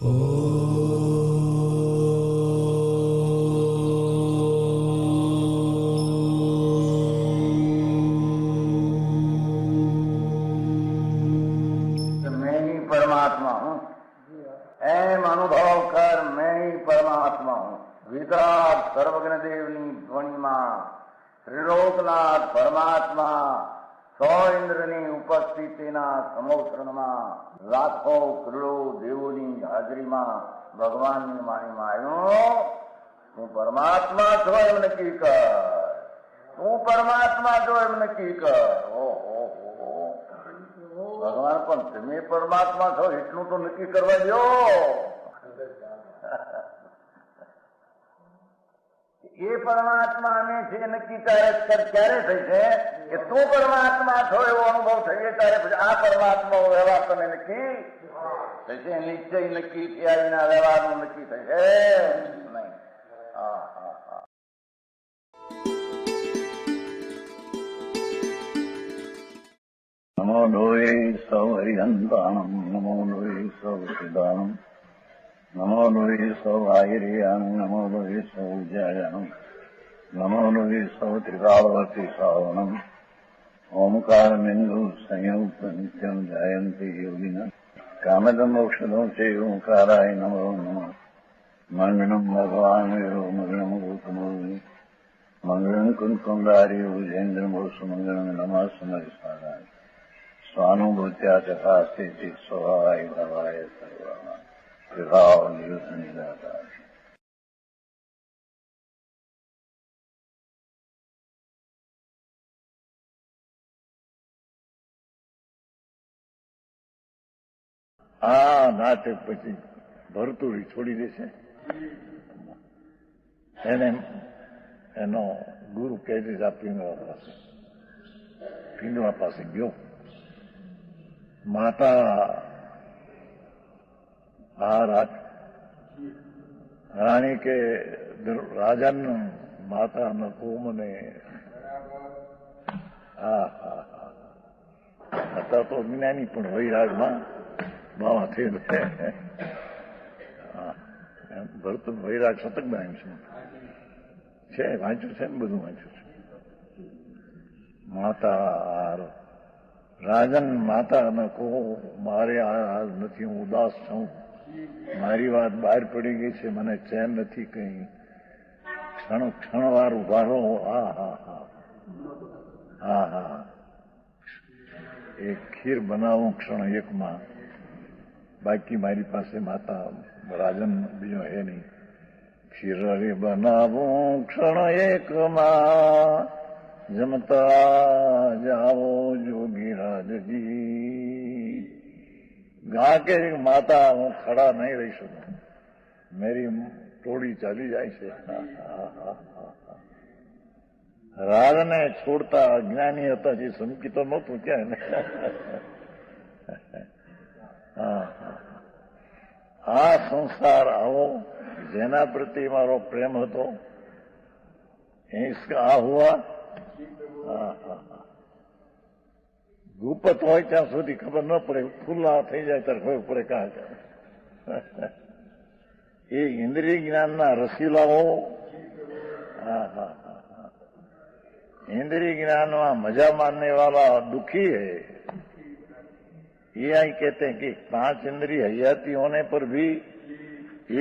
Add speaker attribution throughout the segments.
Speaker 1: मैं ही परमात्मा हूँ, एम अनुभव कर मैं ही परमात्मा हूँ। वितराग सर्वज्ञ देवनी ध्वनिमा त्रिलोकनाथ परमात्मा સો ઇન્દ્રની ઉપસ્થિતિના સમોત્રણમાં લાખો કરોડો દેવોની હાજરીમાં ભગવાનની વાણીમાં આવ્યો, તું પરમાત્મા છો એમ નક્કી કર, તું પરમાત્મા છો એમ નક્કી કર. ઓહો, ભગવાન પણ તમે પરમાત્મા છો એટલું તો નક્કી કરવા દો. એ પરમાત્માને છે નક્કી ક્યારે થઈ છે કે તું પરમાત્મા છો એવો અનુભવ થઈએ ત્યારે પછી આ પરમાત્મા વ્યવહાર તમે નક્કી થશે. નિશ્ચય નક્કી થયા વિના વ્યવહારનું નક્કી થશે નહીં. હા હા હા. નમો લોહે સૌ હરિહંતાણમ, નમો લોહે સૌ સિદ્ધાણમ, નમો લોહે સૌ આહિર્યાણમ, નમો લોહે સૌ જયાણમ, નમો લોહે સૌ ત્રિકાળવતી શ્રાવણમ. ઓમકાર બિંદુ સંયુક્ત નિત્યમ જાયંતિ યોગિના કામદમ મોક્ષદો છે ઓંકારાય નમો નમઃ. મંગળમ ભગવાન વિરો મંગળમ ગૌતમોર્મિ મંગળમ કુંકુંડાર્ય ભુજેન્દ્રમો સુમંગળમ નમઃ સમરિસ્વાદાય સ્વાનુભૂત્યા ચકાસ્તે સ્વભાવાય ભવાય સર્વા વિભાવ નિયુત નિરાકાર. આ નાટક પછી ભરતુરી છોડી દેશે. એને એનો ગુરુ કહેજે આ પિંગળા પાસે ગયો. માતા રાણી કે રાજાન માતાના કોમને હતા તો જ્ઞાની પણ વૈરાગમાં બાવા થયેલું છે. ભરત વૈરાગ શતક બનાવ્યું છે, વાંચ્યું છે ને બધું વાંચ્યું છે. માતા રાજન માતા કહો મારે આ નથી, હું ઉદાસ છું, મારી વાત બહાર પડી ગઈ છે, મને ચેન નથી કઈ. ક્ષણવાર ઉભા રહો. હા હા હા હા હા. એક ખીર બનાવું ક્ષણ એકમાં, બાકી મારી પાસે માતા રાજન બીજો હે નહીં. ખીર બનાવું ક્ષણ એકમાં, જમતા જાઓ જોગીરાજજી. ગા કે માતા હું ખડા નહીં રહી શકું, મેરી ટોળી ચાલી જાય છે. રાજને છોડતા અજ્ઞાની હતા, જે સમકી તો નહોતું ક્યાં. આ સંસાર આવો જેના પ્રત્યે મારો પ્રેમ હતો આ હુઆ. ગુપત હોય ત્યાં સુધી ખબર ન પડે, ખુલ્લા થઈ જાય ત્યારે ખબર પડે કાં. એ ઇન્દ્રિય જ્ઞાનના રસીલાઓ इंद्रिय ज्ञान में मजा मानने वाला दुखी है. ये आई कहते हैं कि 5 इंद्रिय हयाती होने पर भी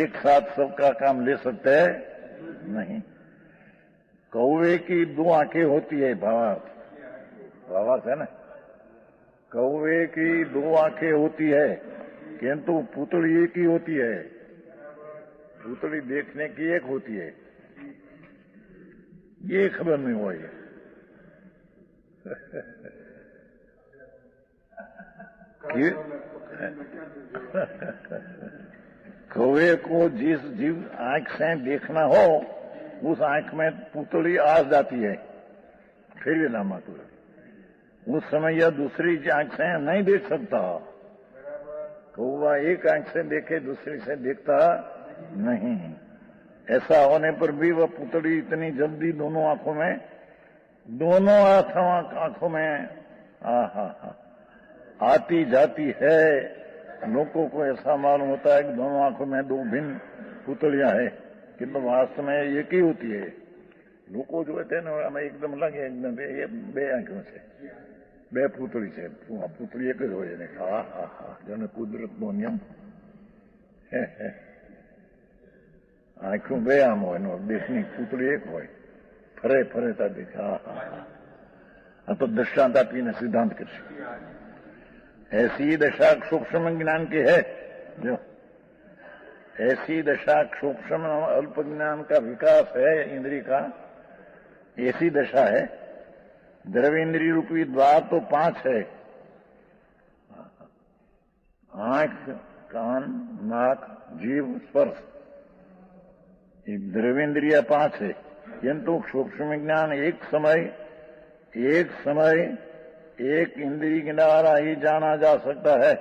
Speaker 1: एक साथ सबका काम ले सकते हैं नहीं. कौवे की 2 आंखें होती है, भावार्थ है ना. कौवे की 2 आंखें होती है किंतु पुतली एक ही होती है. पुतली देखने की एक होती है, ये खबर नहीं हुआ. कौवे को जिस जीव आंख से देखना हो उस आंख में पुतली आ जाती है, फिर भी नाम आती है. उस समय यह दूसरी आंख से नहीं देख सकता. कौवा एक आंख से देखे दूसरी से देखता नहीं. ऐसा होने पर भी वह पुतली इतनी जल्दी दोनों आंखों में आती जाती है. लोगों को ऐसा मालूम होता है कि दोनों आंखों में दो भिन्न पुतलियां हैं, किंतु वास्तव में एक ही होती है। लोगों जो है ने हमें एकदम लगे एकदम ये बे आंखों से बे पुतली से पुतली एक જ હોય ને હા હા હા જેને કુદરતનો નિયમ હે આંખો બે આમ હોય ને દેશની પુતળી એક હોય ફરે ફરે તા દેખે હા હા આ તો દૃષ્ટાંત આપીને સિદ્ધાંત કરશે। ऐसी दशा सूक्ष्म ज्ञान की है, जो ऐसी दशा सूक्ष्म अल्प ज्ञान का विकास है इंद्रिय का, ऐसी दशा है। द्रव्येंद्रिय रूपी द्वार तो 5 है, आंख, कान, नाक, जीव, स्पर्श, ये द्रव्येंद्रिय 5 है। किंतु सूक्ष्म ज्ञान एक समय एक इंद्रिय के द्वारा ही जाना जा सकता है।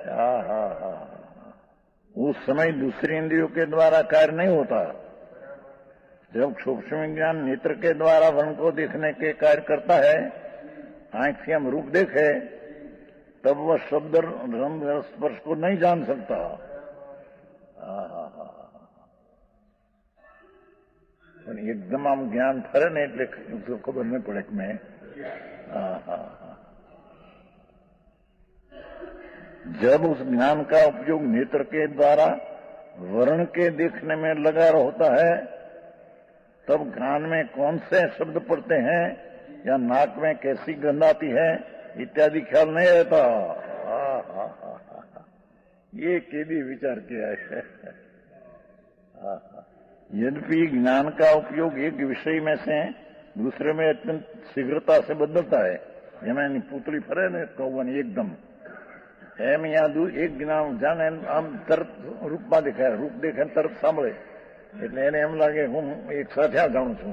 Speaker 1: उस समय दूसरी इंद्रियों के द्वारा कार्य नहीं होता। जब सूक्ष्म ज्ञान नेत्र के द्वारा वर्ण को देखने के कार्य करता है, आंख से हम रूप देखे, तब वह शब्द रंग स्पर्श को नहीं जान सकता। एकदम आम ज्ञान फरे ने એટલે ખબર નહીં પડે કે મેં जब उस ज्ञान का उपयोग नेत्र के द्वारा वर्ण के देखने में लगा होता है, तब कान में कौन से शब्द पड़ते हैं या नाक में कैसी गंध आती है इत्यादि ख्याल नहीं रहता। ये केदी विचार किया है। यद्यपि ज्ञान का उपयोग एक विषय में से दूसरे में अत्यंत शीघ्रता से बदलता है। જેમાં पुतली फरे ने कौवन एकदम એમ યા એક જ્ઞાન જાણે આમ તરત રૂપમાં દેખાય, રૂપ દેખે તરત સાંભળે એટલે એને એમ લાગે હું એક સાથે આ જાણું છું,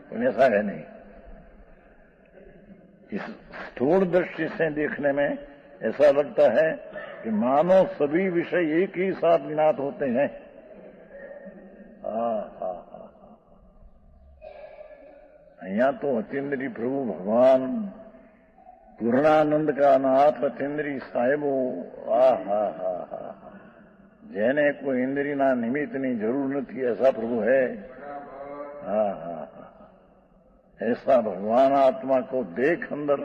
Speaker 1: પણ ऐसा है नहीं। इस स्थूल दृष्टि से देखने में ऐसा लगता है कि मानो सभी विषय एक ही साथ ज्ञात होते हैं। અહીંયા તો અતિન્દ્રી પ્રભુ ભગવાન પૂર્ણાનંદ का नाथ अतिंद्री साहेबो જેને કોઈ ઇન્દ્રિયના નિમિત્તની જરૂર નથી ऐसा प्रभु है। ऐसा भगवान आत्मा को देख अंदर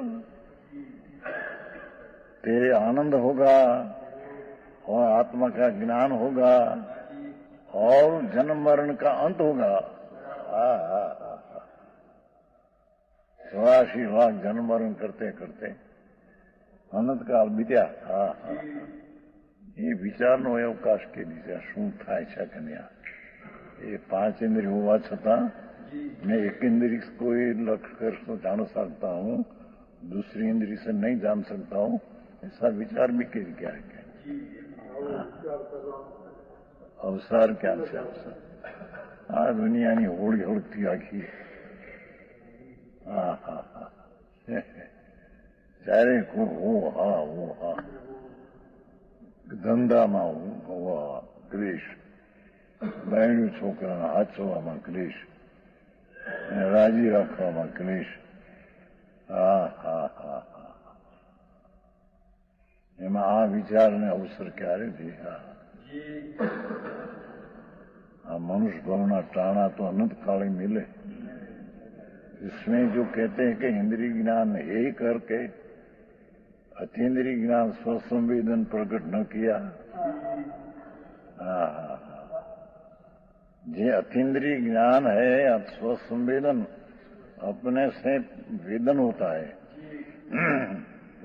Speaker 1: तेरे आनंद होगा और आत्मा का ज्ञान होगा और जन्म मरण का अंत होगा। 84 लाख जन्म मरण करते करते अनंत काल बीत्या। ये विचारનો અવકાશ કે દીધા શું થાય છે કે નહીં। ये 5 इंद्रिय होवा छता मैं एक इंद्रिय को लक्ष्य कर जान सकता हूँ, दूसरी इंद्रिय से नहीं जान सकता हूँ, ऐसा विचार भी क्या है। अवसर क्या છે अवसर આ દુનિયાની હોળી હોળતી આખી ચારે वो हाँ ધંધામાં ક્લેશ, બહેણું છોકરાના હાચવામાં ક્લેશ, રાજી રાખવામાં ક્લેશ। એમાં આ વિચારને અવસર ક્યારે દે। આ મનુષ્ય ભાવના टाणा तो अनंत काले मिले। इसमें जो कहते हैं कि इंद्रिय ज्ञान है करके अतीन्द्रिय ज्ञान स्वसंवेदन प्रकट न किया। जे अतीन्द्रिय ज्ञान है स्वसंवेदन अपने से वेदन होता है,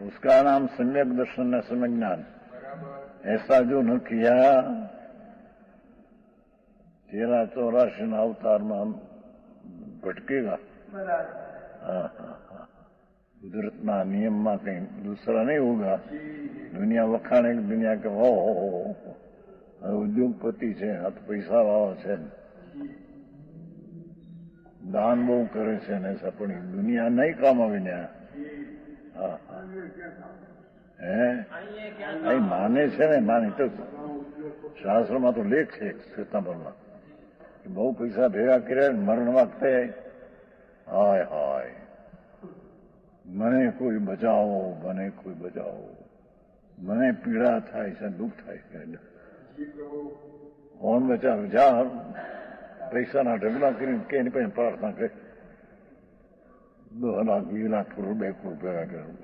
Speaker 1: उसका नाम सम्यक दर्शन है, सम्यक ज्ञान। ऐसा जो न किया 1384 अवतार में हम भटकेगा। कुदरतना नियम में कहीं दूसरा नहीं होगा। दुनिया वखाणे दुनिया के हो उद्योगपति है, हाथ पैसा वाला है, दान बहु करे છે ને ऐसा પણ दुनिया नहीं काम आवे ने। અહીં માને છે ને, માને તો શાસ્ત્રમાં તો લેખ છે શ્વેતાંબરમાં કે બહુ પૈસા ભેગા કર્યા મરણ વખતે હાય હાય મને कोई बचाओ, મને कोई बचाओ, મને પીડા થાય છે, દુઃખ થાય છે. ફોન બચાવ જા પૈસાના ઢગલા કરીને કે એની પાસે પ્રાર્થના કરે 10 લાખ 20 લાખ ₹2 કરોડ ભેગા કરું,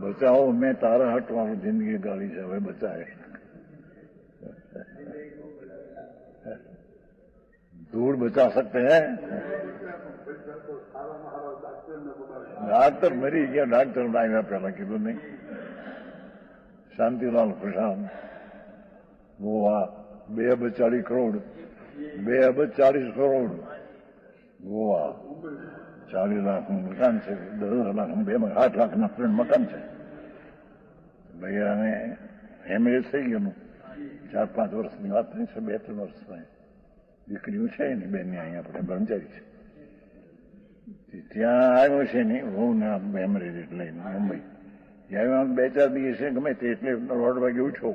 Speaker 1: બચાવો, મેં તારા હટવાનું જિંદગી ગાળી છે, હવે બચાવે. धूल बचा सकते हैं? डॉक्टर मरी गया, डॉक्टर आया पहला कीधું नहीं. शांतिलाल प्रसाद वो 2 અબજ 40 કરોડ 2 અબજ 40 કરોડ ગોવા 40 લાખનું મકાન છે, 10 લાખનું 8 લાખના ફ્રેન્ડ મકાન છે. ભૈયાને એમએસ થઈ ગયું, 4-5 વર્ષની વાત થઈ છે, 2-3 વર્ષની. દીકરીઓ છે એની બેન અહીંયા આપણે બ્રહ્મચારી છે, ત્યાં આવ્યો છે નહીં હું મેમરી લઈને મુંબઈ. આવ્યો 2-4 દિવસે ગમે તે એટલે 9 વાગે ઉઠો,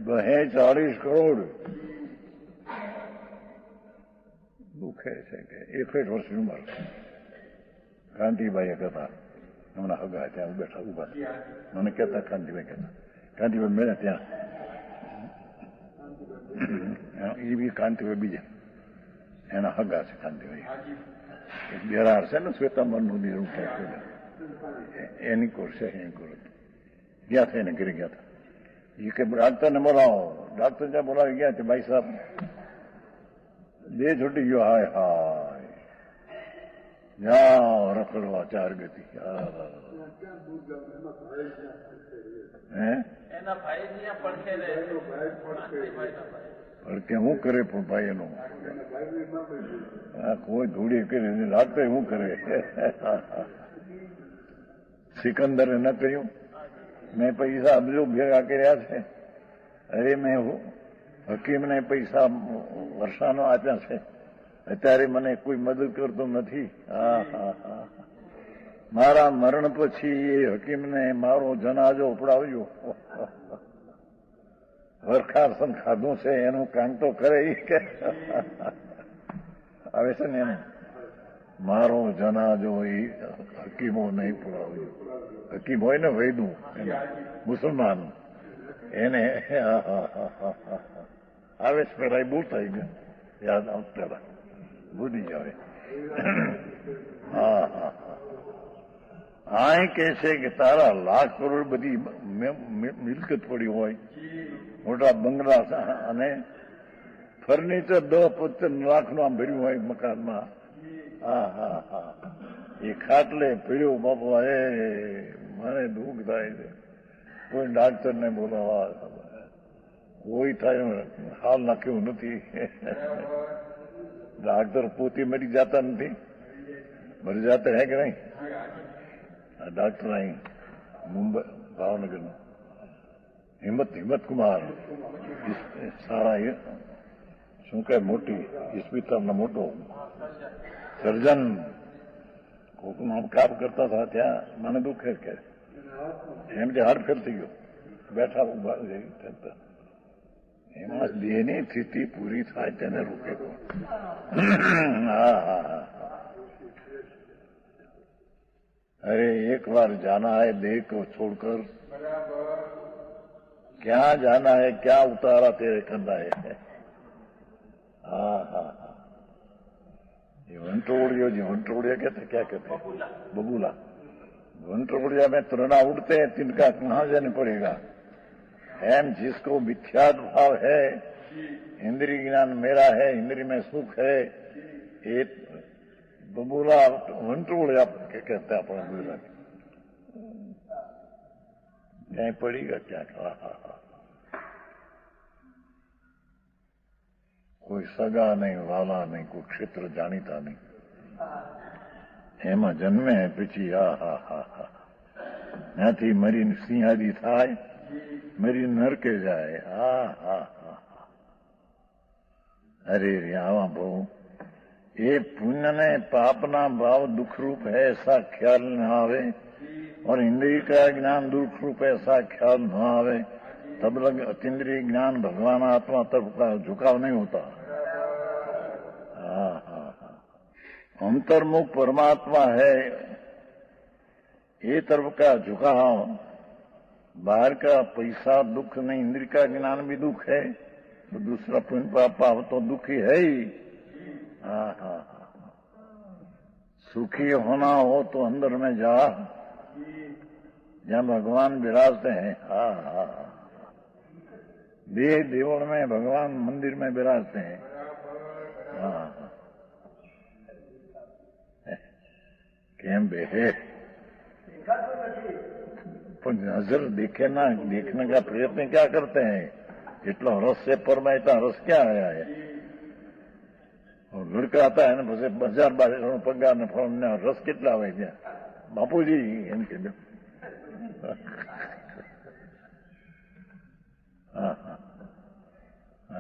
Speaker 1: 40 કરોડ દુખે છે કે 61 વર્ષની ઉંમર. કાંતિભાઈ કહેતા, હમણાં હગા ત્યાં બેઠા ઉભા મને કહેતા, કાંતિભાઈ કહેતા, કાંતિભાઈ મેળા ત્યાં એ બી કાંતિભાઈ બીજા એના હગા છે. કાંતિભાઈ એક બેરાર છે ને શ્વેતાંબરનું દીરું એની કોર છે, એની કોર ગયા હતા, એને ઘરે ગયા હતા. એ કે ડાક્ટરને બોલાવો, ડાક્ટર જ્યાં બોલાવી ગયા છે, ભાઈ સાહેબ બે છૂટી ગયો, હાય હાય જાઓ રખડવા 4 ગતિ. પડકે શું કરે પણ ભાઈ એનું કોઈ ધૂળી કરી ડાક્ટર શું કરે? સિકંદરે ન કર્યું, મેં પૈસા અબજો ભેગા કર્યા છે. અરે મેં હકીમને પૈસા વર્ષાનો આપ્યા છે, અત્યારે મને કોઈ મદદ કરતો નથી. મારા મરણ પછી એ હકીમને મારો જનાજો ઉપડાવ્યો. વરખાસન ખાધું છે એનું કામ તો કરે કે આવે છે ને એને મારો જનાજો એ હકીમો નહીં પુરાવ્યો. હકીમ હોય ને વૈદું મુસલમાન એને આવે છે પેલા એ બોલતા યાદ આવતા પેલા ભૂલી જાવે. આ કે છે કે તારા લાખ કરોડ બધી મિલકત પડી હોય, મોટા બંગલા અને ફર્નિચર 10-15 લાખનું આમ ભર્યું હોય મકાનમાં. એ ખાટલે પીડ્યો બાપા, એ મને દુઃખ થાય છે. કોઈ ડાક્ટરને બોલાવા કોઈ થાય હાલ નાખ્યું નથી. डॉक्टर पोती मरी जाता नहीं, मर जाते हैं कि नहीं? डॉक्टर आई मुंबई भावनगर में हिम्मत कुमार सारा શું કહે મોટી ઇસ્પિતળનો મોટો સર્જન કોકનું કામ કરતા હતા ત્યાં મને દુઃખે કે એમ જે હાડફેર થઈ ગયો, બેઠા ઉભા થતા. એમાં દેહની સ્થિતિ પૂરી થાય તેને રોકે કોણ? अरे एक बार जाना है देह को छोड़कर, क्या जाना है, क्या उतारा तेरे कंधा है. ये वंटोड़ियो जी, वंटोड़िया कहते क्या कहते बबूला. वंटोड़िया में तृणा उड़ते हैं, तिनका कहाँ जाने पड़ेगा. एम जिसको मिथ्यात्व भाव है, इंद्रिय ज्ञान मेरा है, इंद्रिय में सुख है, ये बबूला वंटोड़िया कहते हैं अपने गुजरात. कहीं पड़ेगा क्या? કોઈ સગા નહીં, વાલા નહીં, કોઈ ક્ષેત્ર જાણીતા નહીં, એમાં જન્મે પછી ત્યાંથી મરીને સિંહાદી થાય, મરીને નરકે જાય. અરે રે આવા બહુ ये पुण्य ने पापना भाव दुख रूप है ऐसा ख्याल न आवे, और इंद्रिय का ज्ञान दुख रूप ऐसा ख्याल न आवे, तब लग अतीन्द्रिय ज्ञान भगवान आत्मा तरफ का झुकाव नहीं होता. अंतर्मुख परमात्मा है ये तरफ का झुकाव, बाहर का पैसा दुख नहीं, इंद्रिय का ज्ञान भी दुख है, तो दूसरा पुण्य पाप तो दुखी है ही। हाँ, सुखी होना हो तो अंदर में जा, जहाँ भगवान विराजते हैं। हाँ, देह देवल में भगवान मंदिर में विराजते हैं। हाँ, केम बेटे पर नजर देखे ना, देखने का प्रयत्न क्या करते हैं, એટલો રસ છે પરમાં એટલા રસ ક્યાં આવ્યા है। और लड़का आता है ना, પછી 1000-1200 પગાર ને ફળ ને રસ કેટલા આવે ત્યાં, બાપુજી એમ કીધું।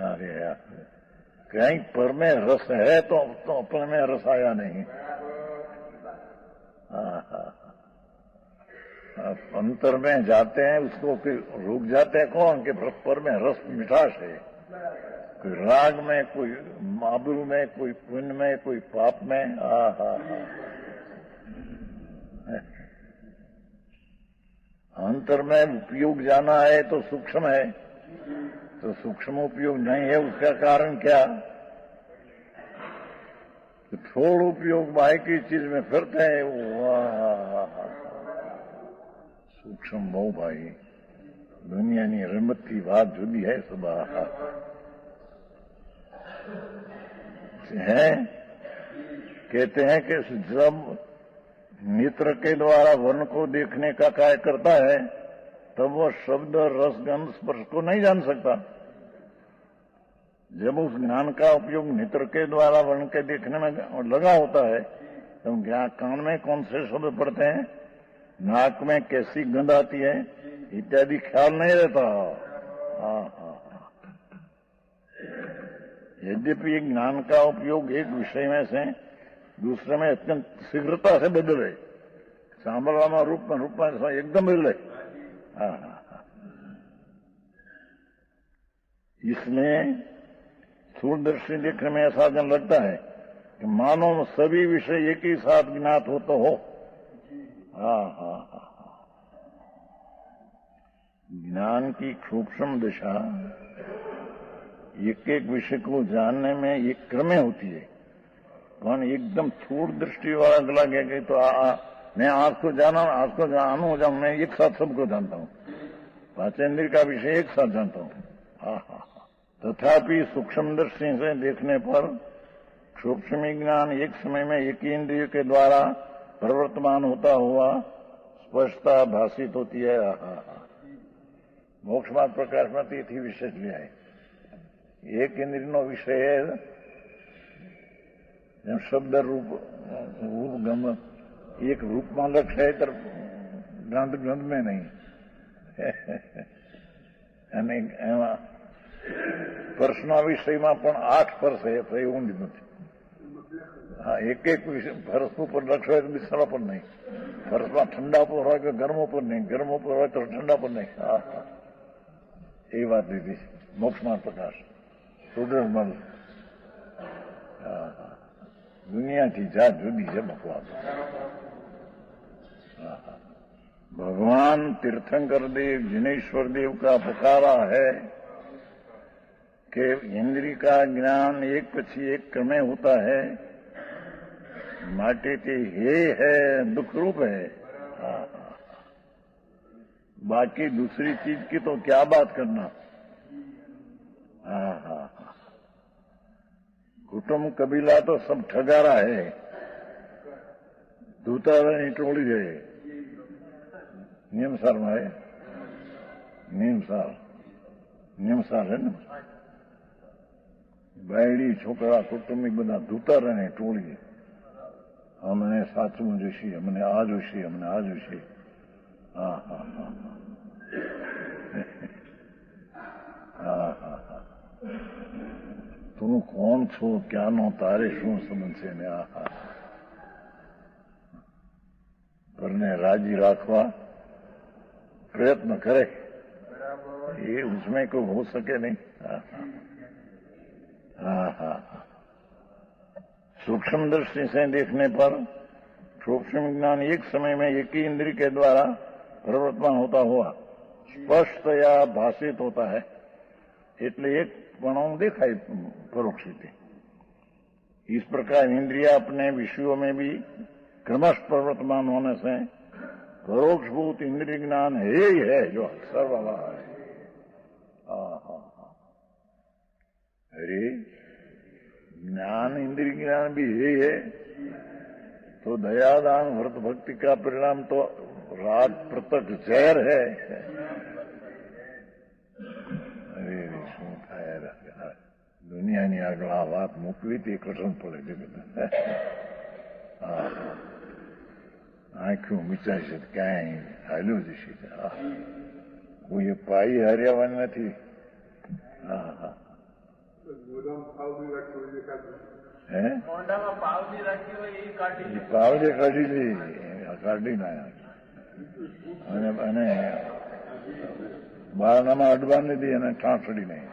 Speaker 1: अरे यार, कहीं पर में रस है तो अपन में रस आया नहीं। अंतर में जाते हैं, उसको रुक जाते हैं कौन, कि पर में रस मिठास है। कोई राग में, कोई आबरू में, कोई पुण्य में, कोई पाप में। अंतर में उपयोग जाना है तो सूक्ष्म है, तो सूक्ष्म उपयोग नहीं है, उसका कारण क्या, तो थोड़ा उपयोग बाहर की चीज में फिरते हैं। सूक्ष्म बहु भाई, दुनिया की रमत की बात जुदी है। सब है, कहते हैं कि जब नेत्र के द्वारा वर्ण को देखने का कार्य करता है, तब वो शब्द रस गंध स्पर्श को नहीं जान सकता। जब उस ज्ञान का उपयोग नेत्र के द्वारा वर्ण के देखने में लगा होता है, तो कान में कौन से शब्द पड़ते हैं, नाक में कैसी गंध आती है, इत्यादि ख्याल नहीं रहता। यद्यपि ज्ञान का उपयोग एक विषय में से दूसरे में अत्यंत शीघ्रता से बदले, सांभळवामा रूप में एकदम बदले। इसमें सूरदर्शी देखने में ऐसा जन लगता है कि मानो सभी विषय एक ही साथ ज्ञात हो तो हो। ज्ञान की सूक्ष्म दिशा एक एक विषय को जानने में एक क्रम होती है, कौन एकदम थोड़ दृष्टि वाला लगे कि तो मैं आज को जानू, मैं एक साथ सबको जानता हूँ, पांचेंद्रिय का विषय एक साथ जानता हूँ। तथापि सूक्ष्म दृष्टि से देखने पर सूक्ष्म ज्ञान एक समय में एक ही इंद्रिय के द्वारा प्रवर्तमान होता हुआ स्पष्टता भाषित होती है। मोक्ष मार्ग प्रकाश में તેથી विशेष लिया है। एक इंद्रिय विषय है, शब्द रूप गम एक रूप में लक्ष्य है, तर ग्रंथ में नहीं। અને એમાં સ્પર્શના વિષયમાં પણ 8 સ્પર્શ છે, તો એવું નથી। हाँ, एक एक फर्श पर लक्ष्य है तो बिस्तरा पर नहीं, फर्श में ठंडा पर हो तो गर्मों पर नहीं, गर्मों पर हो तो ठंडा पर नहीं। ये बात दीदी मोक्षमार्ग प्रकाश सुदर्शन दुनिया की जात जुदी है बकवास। भगवान तीर्थंकर देव जिनेश्वर देव का पुकारा है कि इंद्रिय का ज्ञान एक पछी एक क्रमे होता है, माटे ते हे है दुख रूप है। बाकी दूसरी चीज की तो क्या बात करना। कुटुंब कबीला तो सब ठगारा है, दूतारा टोली है। नियमसार में है, नियमसार है ना, बायड़ी छोकरा कुटुंबी बधा दूतारा ने टोली। हमने साचू जोशी, हमने आ जोशी, हमने आ जोशी। તું કોણ છો, ક્યાંનો, તારે શું સંબંધ છે ને? પરને રાજી રાખવા प्रयत्न करे, ये उसमें कोई हो सके नहीं। सूक्ष्म दृष्टि से देखने पर सूक्ष्म ज्ञान एक समय में एक ही इंद्रिय के द्वारा प्रवर्तमान होता हुआ स्पष्टतया भाषित होता है, એટલે એક પણ દેખાય परोक्ष રીતે। इस प्रकार इंद्रिया अपने विषयों में भी क्रमश प्रवर्तमान होने से परोक्षभूत इंद्रिय ज्ञान है ही है जो सर्ववा है। अरे ज्ञान इंद्रिय ज्ञान भी है ही है, तो दयादान व्रत भक्ति का परिणाम तो राग प्रत्यक्ष जहर है। अरे શું થાય દુનિયાની આગળ આ વાત મૂકવી તે કઠણ પડે છે। આંખો મીચાય છે ક્યાંય હાલ્યું જશે, કોઈ પાઈ હાર્યાવાની નથી। હે પાવડે કાઢી લી, કાઢી નાખ્યા અને બારણામાં અડવા નથી અને ઠાંસડી નહીં,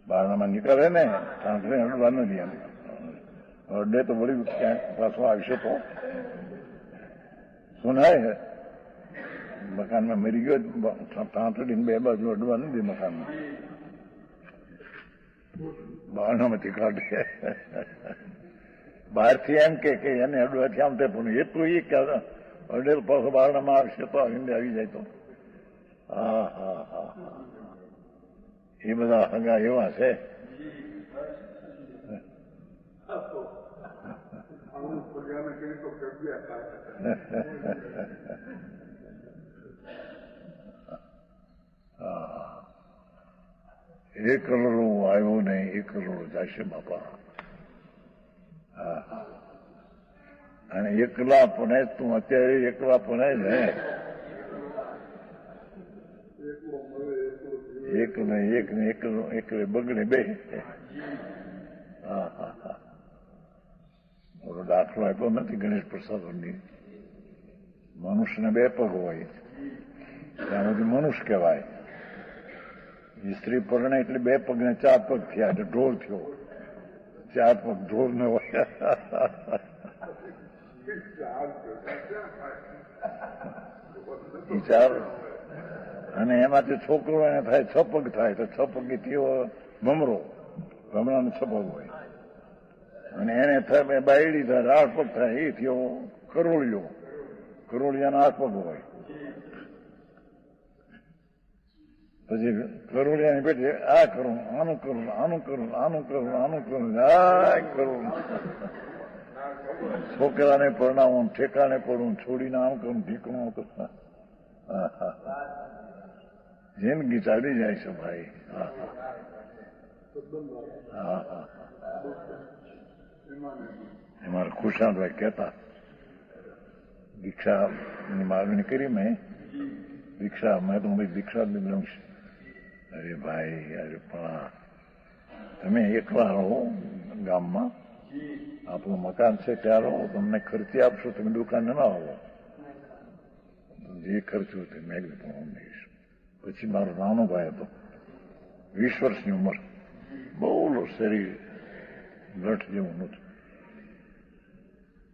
Speaker 1: બારણામાં નીકળે ને ઠાંસડી અડવા નથી એમ, અડે તો વળી ક્યાંક પાછો આવશે તો સુનાય। મકાનમાં મરી ગયો ઠાંસડીને બે બાજુ અડવા નથી મકાનમાં, બારણામાંથી કાઢે। બહારથી એમ કે એને અડવાથી આમ તે પણ એટલું એ કે અડેલ પાછો બારણામાં આવશે તો આવી જાય તો એ બધા હગા એવા છે। એક કરોડો આવ્યો નહીં, એક કરોડો જશે બાપા। અને એકલા પણ તું અત્યારે એકલા પણ જ હે, એક ને એક બગડે બે। દાખલો આપ્યો નથી ગણેશ પ્રસાદની, મનુષ્યને બે પગ હોય ત્યાં સુધી મનુષ્ય કહેવાય, સ્ત્રી પરણે એટલે બે પગ ને ચાર પગ થયા એટલે ઢોર થયો, ચાર પગ ઢોર ને હોય। ચાર અને એમાંથી છોકરો એને થાય છ પગ થાય તો છ પગી થયો ભમરો, ભમરાને છ પગ હોય, અને એને થાય બાયડી થાય 8 પગ થાય એ થયો કરોળિયો, કરોળિયાના 8 પગ હોય। પછી કરોળિયાની પેટે આ કરું, આનું કરું, આનું કરું, આનું કરું, આનું કરું, આ કરું, છોકરાને પરણાવું, ઠેકાણે પડવું, છોડીને આમ કરું, ઢીકણું કરું, જિંદગી ચાલી જાય છે ભાઈ। મારા ખુશાલભાઈ કહેતા, દીક્ષાની માગણી કરી મેં, દીક્ષા મેં તો દીક્ષા લઈ લઉં છું। અરે ભાઈ અરે પણ તમે એકલા રહો ગામમાં, આપણું મકાન છે ત્યાં રહો, તમને ખર્ચી આપશો, તમે દુકાને ના આવો, જે ખર્ચું તે મેં પણ દઈશ। પછી મારો નાનો ભાઈ હતો, 20 વર્ષની ઉંમર, બહુ શરીર લઠ જેવું નહોતું,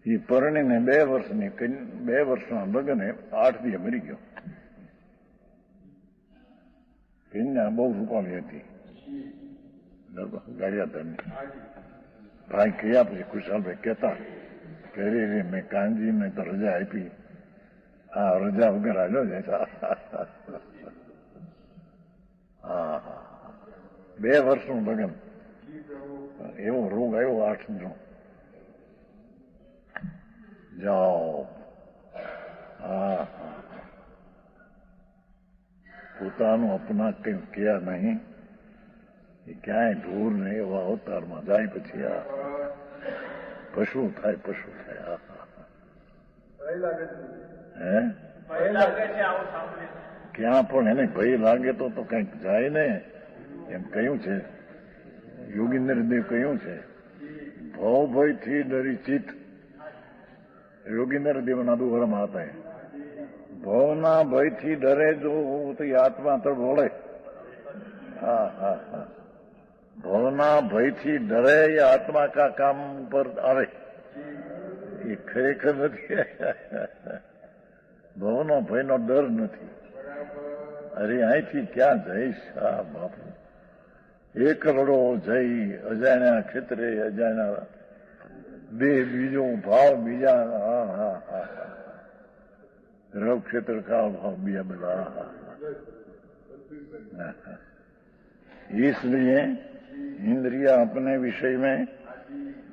Speaker 1: એ પરણીને 2 વર્ષના લગ્ને 8 દી મરી ગયો। કન્યા બહુ રૂપાળી હતી, ગાડિયાધરની। ભાઈ કયા પછી ખુશાલભાઈ કહેતા કે રે મેં કાનજીને તો રજા આપી, આ રજા વગર હાલ્યો જાય। હા 2 વર્ષનું લગ્ન, એવો રોગ આવ્યો 8નો, જાઓ। હા પોતાનું અપના કંઈ ક્યાં નહીં, એ ક્યાંય ઢોર ને એવા અવતારમાં જાય, પછી આ પશુ થાય, પશુ થાય। હે ક્યાં પણ એને ભય લાગે તો કંઈક જાય ને, એમ કહ્યું છે યોગીન્દ્ર દેવ, કહ્યું છે ભવ ભયથી ડરી ચિત્ત, યોગીન્દ્ર દેવના દુહરમાં હતા। ભવના ભયથી ડરે જો તો એ આત્મા તો બોલે। ભવના ભયથી ડરે એ આત્મા કા કામ પર આવે, એ ખરેખર નથી. ભવનો ભયનો ડર નથી. અરે અહીંથી ક્યાં જઈશ? આ બાપુ એકલડો જઈ અજાણ્યા ક્ષેત્રે અજાણ્યા દેહ બીજો ભાવ બીજા. હા હા હા रव क्षेत्र का भाव भी बड़ा. इसलिए इंद्रिया अपने विषय में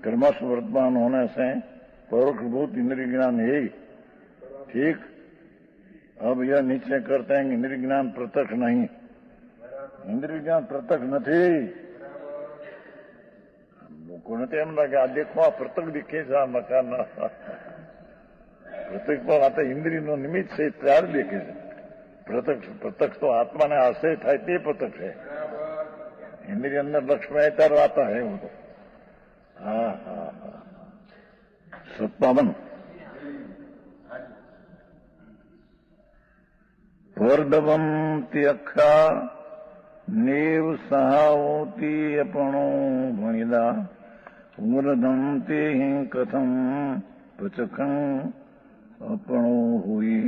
Speaker 1: क्रमश वर्तमान होने से परोक्षभूत इंद्रिय ज्ञान है. ठीक. अब यह निश्चय करते हैं कि इंद्रिय ज्ञान प्रत्यक्ष नहीं. इंद्रिय ज्ञान प्रत्यक्ष नहीं. लोगों ने एम लगे आ देखो आ प्रत्यक्ष दिखे છે આ મકાન. પ્રત્યક્ષ પણ આ તો ઇન્દ્રિયનો નિમિત્ત છે ત્યારે દેખે છે. પ્રત્યક્ષ તો આત્માને આશ્રય થાય તે પ્રત્યક્ષ છે. इंद्रिय अंदर लक्ष्य में तर आता है वो तो. हाँ हाँ हाँ 57 वर्धवम त्यखा नेव सहावती अपनो भणिदा वृद्धम ते कथम पचखं अपनो हुई.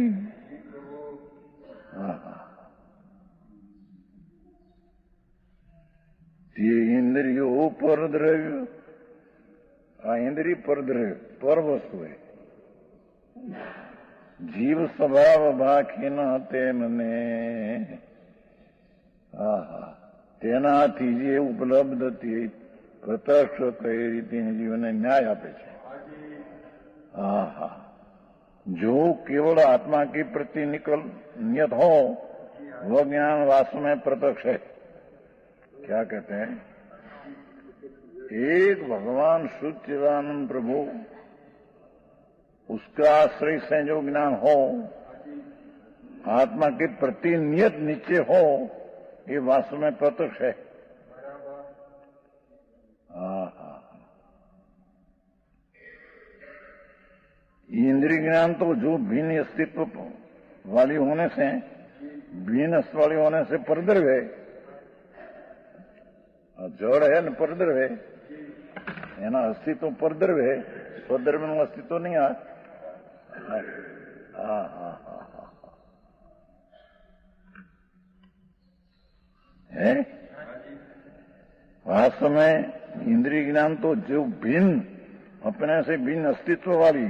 Speaker 1: ये इंद्रियों पर द्रव्य. इंद्रिय पर द्रव्य पर वस्तु है. जीव स्वभाव बाकी न ते मने तेनाथी जे उपलब्ध थी प्रत्यक्ष कई रीति जीवन न्याय आपे छे. जो केवल आत्मा के प्रति नियत हो वह ज्ञान वास्तव में प्रत्यक्ष है. क्या कहते हैं? एक भगवान सच्चिदानंद प्रभु उसका आश्रय से जो ज्ञान हो आत्मा के प्रति नियत निश्चय हो ये वास्तव में प्रत्यक्ष है. इंद्रिय ज्ञान तो जो भिन्न अस्तित्व वाली होने से भिन्न अस्तित्व वाली होने से परद्रव्य है. जड़ है न परद्रव्य है. एना अस्तित्व परद्रव्य है. स्वद्रव्य નું अस्तित्व नहीं है. है वास्तव में इंद्रिय ज्ञान तो जो भिन्न अपने से भिन्न अस्तित्व वाली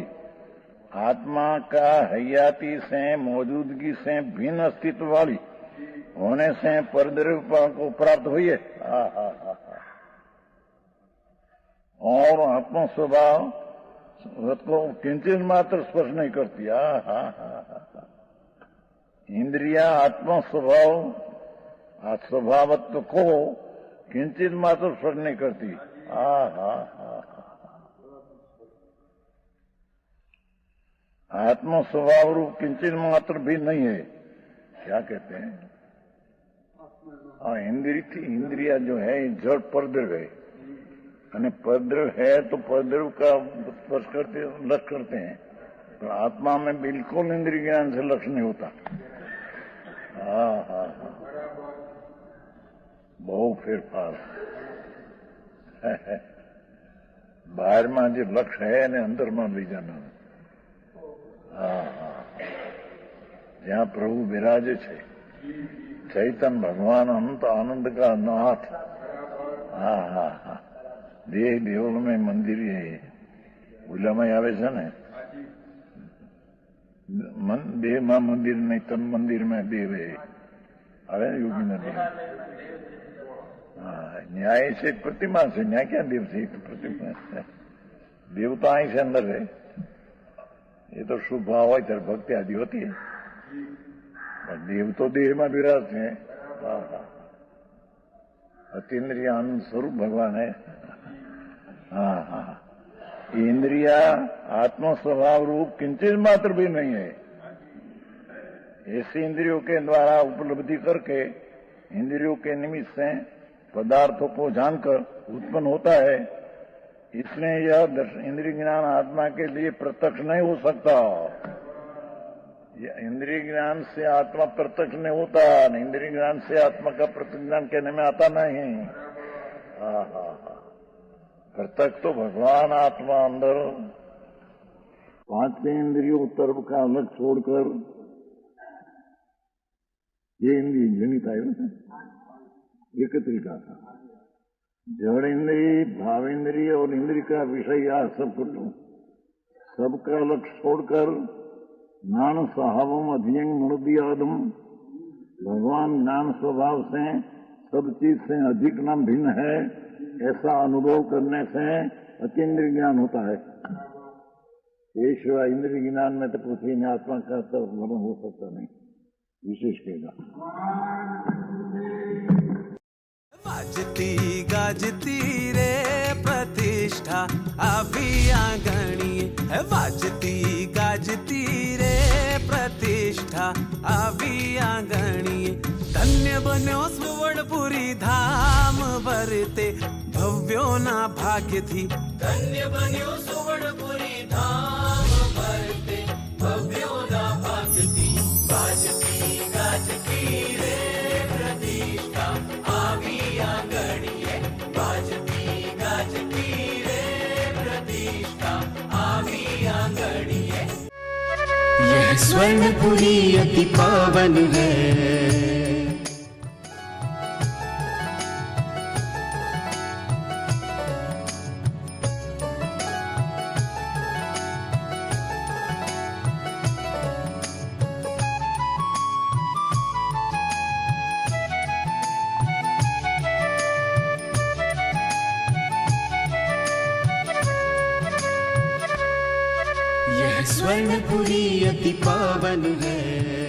Speaker 1: आत्मा का हयाती से मौजूदगी से भिन्न अस्तित्व वाली होने से परद्रव्य को प्राप्त हुई है. और आत्मा स्वभाव को किंचित मात्र स्पर्श नहीं करती. इंद्रिया आत्मा स्वभाव स्वभावत्व को किंचित मात्र स्पर्श नहीं करती. आत्मा स्वभाव रूप किंचित मात्र भी नहीं है. क्या कहते हैं? इंद्रिया जो है जड़ परद्रव्य है. અને परद्रव्य है तो परद्रव्य का स्पर्श करते लक्ष्य करते हैं. तो आत्मा में बिल्कुल इंद्रिय ज्ञान से लक्ष्य नहीं होता. बहुत फेरफार बाहर में जो लक्ष्य है ने अंदर में ले जाना. जहाँ प्रभु विराजे छे चैतन्य भगवान अनंत आनंद का नाथ. देह देवल में मंदिर है. ઉલામાં આવે છે ને દેહમાં મંદિર નહીં તન મંદિર में देव है. આવે ને યોગી નથી. न्याय से प्रतिमा से. न्याय क्या देव से? तो प्रतिमा देव तो आई से अंदर है. ये तो शुभ भाव है ત્યારે भक्ति आदि होती है. देव तो देह में विराजते हैं. अतीन्द्रिय आनंद स्वरूप भगवान है. इंद्रिया आत्मा स्वभाव रूप किंचित मात्र भी नहीं है. ऐसी इंद्रियों के द्वारा उपलब्धि करके इंद्रियों के निमित्त से पदार्थों को जानकर उत्पन्न होता है. इसलिए यह इंद्रिय ज्ञान आत्मा के लिए प्रत्यक्ष नहीं हो सकता. इंद्रिय ज्ञान से आत्मा प्रत्यक्ष नहीं होता. इंद्रिय ज्ञान से आत्मा का प्रत्यक्ष ज्ञान कहने में आता नहीं. प्रत्यक्ष तो भगवान आत्मा अंदर पांचों इंद्रियों तरफ का अलग छोड़कर ये इंद्रिय जनित आयो है एकत्रित था। जड़ इंद्रिय, भाव इंद्रिय और इंद्रिय का विषय या सब कुछ सबका अलग छोड़कर ज्ञान स्वभावम अधियंग मुनुदियादम, भगवान ज्ञान स्वभाव से सब चीज से अधिक नाम भिन्न है, ऐसा अनुभव करने से अतीन्द्रिय ज्ञान होता है। ये शिवाय इंद्रिय ज्ञान में तो कुछ ही नहीं, आत्मा का तो वर्णन हो सकता नहीं, विशेष कहेगा।
Speaker 2: वाजती गाजती रे प्रतिष्ठा अभी आंगणी है, वाजती गाजती रे प्रतिष्ठा अभी आंगणी। धन्य बन्यो सुवर्णपुरी धाम भरते भव्यो ना भाग्य थी, धन्य बन्यो सुवर्णपुरी धाम भरते भव्यो ना भाग्य थी। वाजती गाजती रे प्रतिष्ठा आवी आंगणी है, वाजती गाजती रे प्रतिष्ठा आवी आंगणी है।
Speaker 3: यह स्वर्णपुरी अति पावन है, यह स्वर्णपुरी अति पावन है।